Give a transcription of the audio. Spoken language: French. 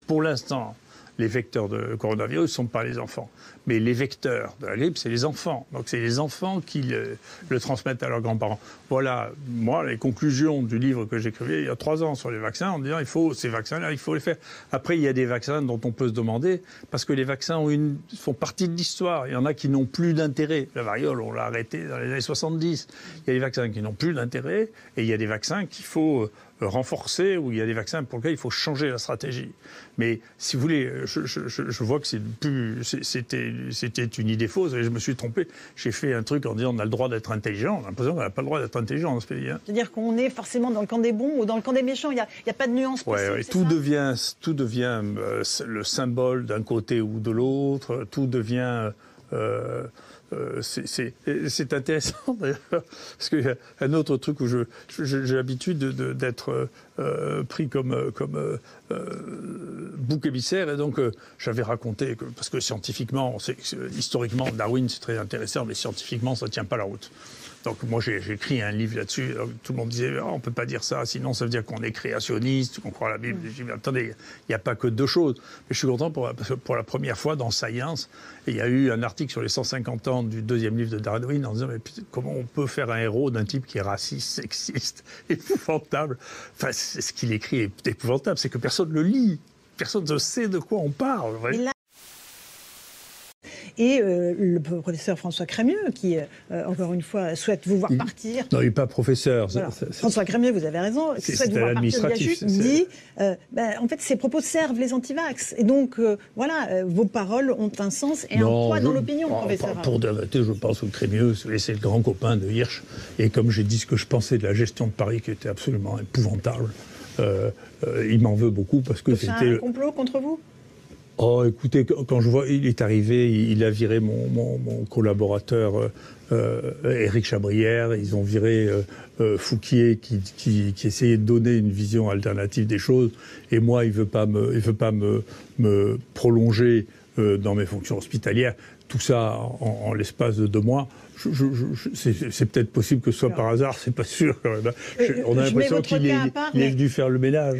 pour l'instant, les vecteurs de coronavirus ne sont pas les enfants. Mais les vecteurs de la grippe, c'est les enfants. Donc c'est les enfants qui le transmettent à leurs grands-parents. Voilà, moi, les conclusions du livre que j'écrivais il y a 3 ans sur les vaccins, en disant ces vaccins-là, il faut les faire. Après, il y a des vaccins dont on peut se demander, parce que les vaccins font partie de l'histoire. Il y en a qui n'ont plus d'intérêt. La variole, on l'a arrêtée dans les années 70. Il y a des vaccins qui n'ont plus d'intérêt, et il y a des vaccins qu'il faut renforcer, ou il y a des vaccins pour lesquels il faut changer la stratégie. Mais si vous voulez, je vois que c'était une idée fausse et je me suis trompé. J'ai fait un truc en disant on a le droit d'être intelligent. On a l'impression qu'on n'a pas le droit d'être intelligent dans ce pays. Hein. C'est-à-dire qu'on est forcément dans le camp des bons ou dans le camp des méchants. Il n'y a pas de nuance possible. Ouais, tout devient le symbole d'un côté ou de l'autre. Tout devient... c'est intéressant d'ailleurs, parce qu'il y a un autre truc où j'ai l'habitude d'être pris comme bouc émissaire, et donc j'avais raconté, parce que scientifiquement, historiquement, Darwin c'est très intéressant, mais scientifiquement ça ne tient pas la route. Donc moi j'ai écrit un livre là-dessus, tout le monde disait on ne peut pas dire ça, sinon ça veut dire qu'on est créationniste, qu'on croit à la Bible. J'ai dit attendez, il n'y a pas que 2 choses. Mais je suis content parce que pour la première fois dans Science, il y a eu un article sur les 150 ans du 2e livre de Darwin en disant mais comment on peut faire un héros d'un type qui est raciste, sexiste, épouvantable. Enfin, ce qu'il écrit est épouvantable, c'est que personne ne le lit, personne ne sait de quoi on parle. Et le professeur François Crémieux, qui, encore une fois, souhaite vous voir partir. Non, il n'est pas professeur. Voilà. François Crémieux, vous avez raison, qui souhaite vous voir partir de l'IHU, dit en fait, ces propos servent les antivax. Et donc, voilà, vos paroles ont un sens et un poids dans l'opinion, professeur. Pour de la vérité, je pense que Crémieux, c'est le grand copain de Hirsch. Et comme j'ai dit ce que je pensais de la gestion de Paris, qui était absolument épouvantable, il m'en veut beaucoup parce que c'était... C'est un complot contre vous ? Oh, écoutez, quand je vois, il est arrivé, il a viré mon collaborateur Éric Chabrière, ils ont viré Fouquier qui essayait de donner une vision alternative des choses, et moi il veut pas me prolonger dans mes fonctions hospitalières. Tout ça en l'espace de 2 mois. C'est peut-être possible que ce soit par hasard, c'est pas sûr quand même. On a l'impression qu'il est venu faire le ménage.